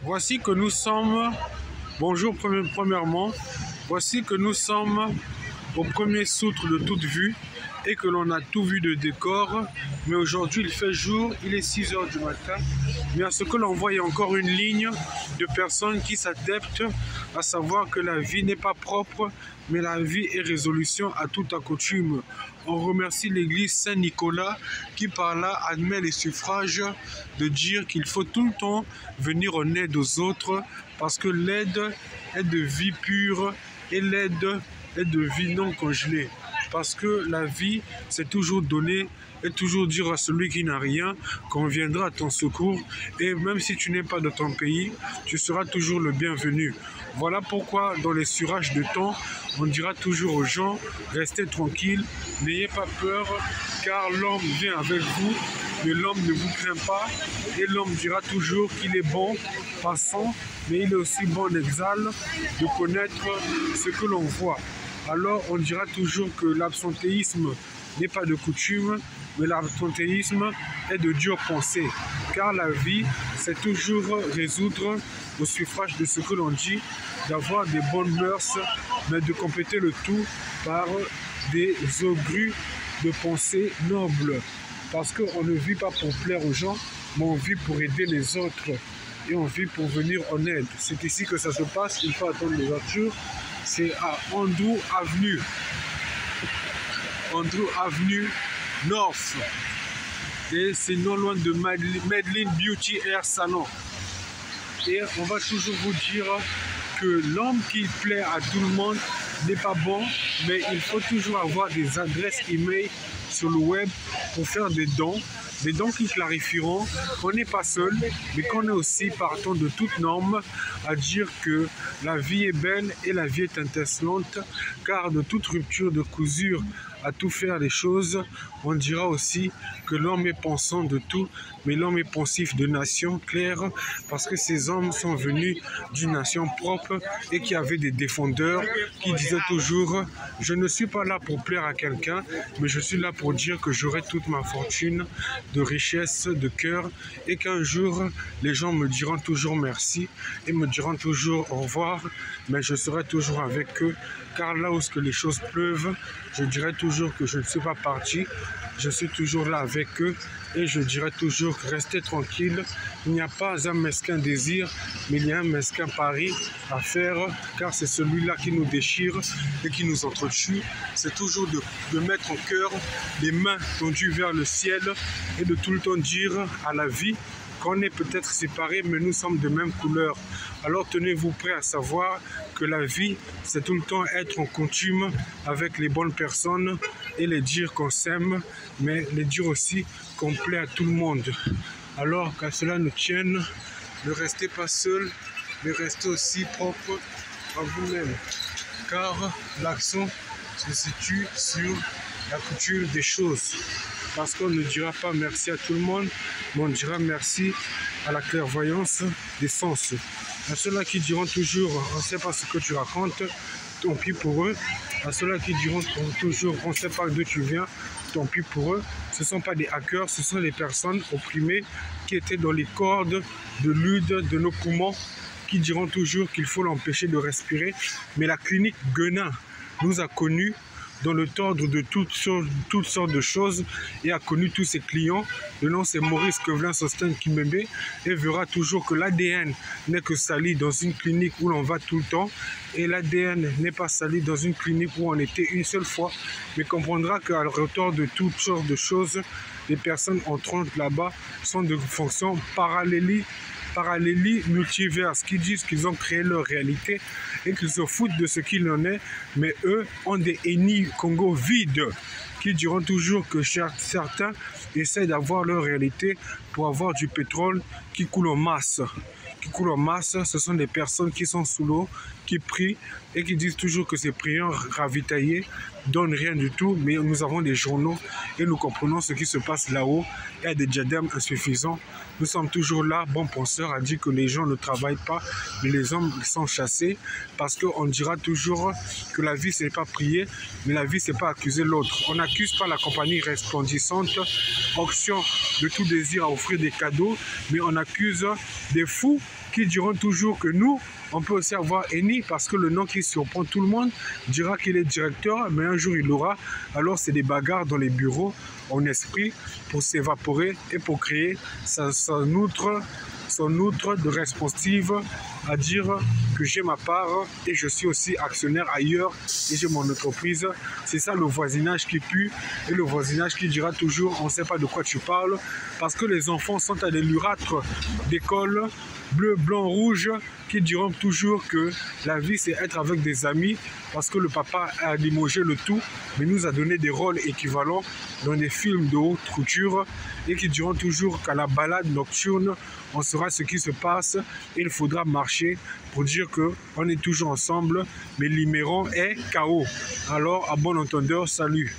Voici que nous sommes, bonjour premièrement, voici que nous sommes au premier soutre de toute vue et que l'on a tout vu de décor. Mais aujourd'hui il fait jour, il est 6 h du matin. Mais à ce que l'on voit, il y a encore une ligne de personnes qui s'adaptent à savoir que la vie n'est pas propre, mais la vie est résolution à toute accoutume. On remercie l'église Saint-Nicolas qui par là admet les suffrages de dire qu'il faut tout le temps venir en aide aux autres parce que l'aide est de vie pure et l'aide est de vie non congelée. Parce que la vie, c'est toujours donner et toujours dire à celui qui n'a rien qu'on viendra à ton secours. Et même si tu n'es pas de ton pays, tu seras toujours le bienvenu. Voilà pourquoi dans les surages de temps, on dira toujours aux gens, restez tranquilles, n'ayez pas peur, car l'homme vient avec vous, mais l'homme ne vous craint pas. Et l'homme dira toujours qu'il est bon, passant, mais il est aussi bon en exil de connaître ce que l'on voit. Alors on dira toujours que l'absentéisme n'est pas de coutume, mais l'absentéisme est de dure pensée. Car la vie, c'est toujours résoudre au suffrage de ce que l'on dit, d'avoir des bonnes mœurs, mais de compléter le tout par des augures de pensée nobles. Parce qu'on ne vit pas pour plaire aux gens, mais on vit pour aider les autres. Et on vit pour venir en aide. C'est ici que ça se passe, il faut attendre les voitures. C'est à Andrew Avenue. Andrew Avenue North. Et c'est non loin de Madeline Beauty Hair Salon. Et on va toujours vous dire que l'homme qui plaît à tout le monde n'est pas bon, mais il faut toujours avoir des adresses email sur le web pour faire des dons qui clarifieront qu'on n'est pas seul, mais qu'on est aussi partant de toute norme à dire que la vie est belle et la vie est intéressante, car de toute rupture de cousure à tout faire les choses, on dira aussi que l'homme est pensant de tout, mais l'homme est pensif de nation claire, parce que ces hommes sont venus d'une nation propre et qui avaient des défendeurs qui disaient toujours « Je ne suis pas là pour plaire à quelqu'un, mais je suis là pour dire que j'aurai toute ma fortune de richesse, de cœur, et qu'un jour, les gens me diront toujours merci et me diront toujours au revoir, mais je serai toujours avec eux, car là où les choses pleuvent, je dirai toujours que je ne suis pas parti, je suis toujours là avec eux et je dirai toujours restez tranquille. Il n'y a pas un mesquin désir, mais il y a un mesquin pari à faire, car c'est celui-là qui nous déchire et qui nous entretue. C'est toujours de mettre en cœur les mains tendues vers le ciel et de tout le temps dire à la vie qu'on est peut-être séparés, mais nous sommes de même couleur. Alors tenez-vous prêts à savoir que la vie, c'est tout le temps être en coutume avec les bonnes personnes et les dire qu'on s'aime, mais les dire aussi qu'on plaît à tout le monde. Alors qu'à cela nous tienne, ne restez pas seul, mais restez aussi propre à vous-même. Car l'accent se situe sur la couture des choses. Parce qu'on ne dira pas merci à tout le monde, mais on dira merci à la clairvoyance des sens. À ceux-là qui diront toujours on ne sait pas ce que tu racontes, tant pis pour eux. À ceux-là qui diront toujours on ne sait pas d'où tu viens, tant pis pour eux. Ce ne sont pas des hackers, ce sont des personnes opprimées qui étaient dans les cordes de lude de nos poumons, qui diront toujours qu'il faut l'empêcher de respirer. Mais la clinique Guenin nous a connus dans le tordre de toutes sortes de choses et a connu tous ses clients. Le nom c'est Maurice Quevelin Sosten Kimembe et verra toujours que l'ADN n'est que sali dans une clinique où l'on va tout le temps et l'ADN n'est pas sali dans une clinique où on était une seule fois, mais comprendra qu'à retour de toutes sortes de choses, les personnes entrantes là-bas sont de fonction parallélie multiverse, qui disent qu'ils ont créé leur réalité et qu'ils se foutent de ce qu'il en est, mais eux ont des Eni Congo vides qui diront toujours que certains essaient d'avoir leur réalité pour avoir du pétrole qui coule en masse. Ce sont des personnes qui sont sous l'eau, qui prient et qui disent toujours que ces prières ravitaillées donnent rien du tout, mais nous avons des journaux et nous comprenons ce qui se passe là-haut. Il y a des diadèmes insuffisants. Nous sommes toujours là, bon penseur a dit que les gens ne travaillent pas, mais les hommes sont chassés, parce qu'on dira toujours que la vie, c'est pas prier, mais la vie, c'est pas accuser l'autre. On n'accuse pas la compagnie resplendissante, option de tout désir à offrir des cadeaux, mais on accuse des fous qui diront toujours que nous, on peut aussi avoir Eni, parce que le nom qui surprend tout le monde dira qu'il est directeur, mais un jour il l'aura. Alors c'est des bagarres dans les bureaux en esprit pour s'évaporer et pour créer son outre de responsive à dire que j'ai ma part et je suis aussi actionnaire ailleurs et j'ai mon entreprise. C'est ça le voisinage qui pue et le voisinage qui dira toujours on ne sait pas de quoi tu parles, parce que les enfants sont à des lurâtres d'école bleu, blanc, rouge, qui diront toujours que la vie c'est être avec des amis, parce que le papa a limogé le tout, mais nous a donné des rôles équivalents dans des films de haute couture, et qui diront toujours qu'à la balade nocturne, on saura ce qui se passe, et il faudra marcher pour dire qu'on est toujours ensemble, mais Limeron est KO. Alors, à bon entendeur, salut.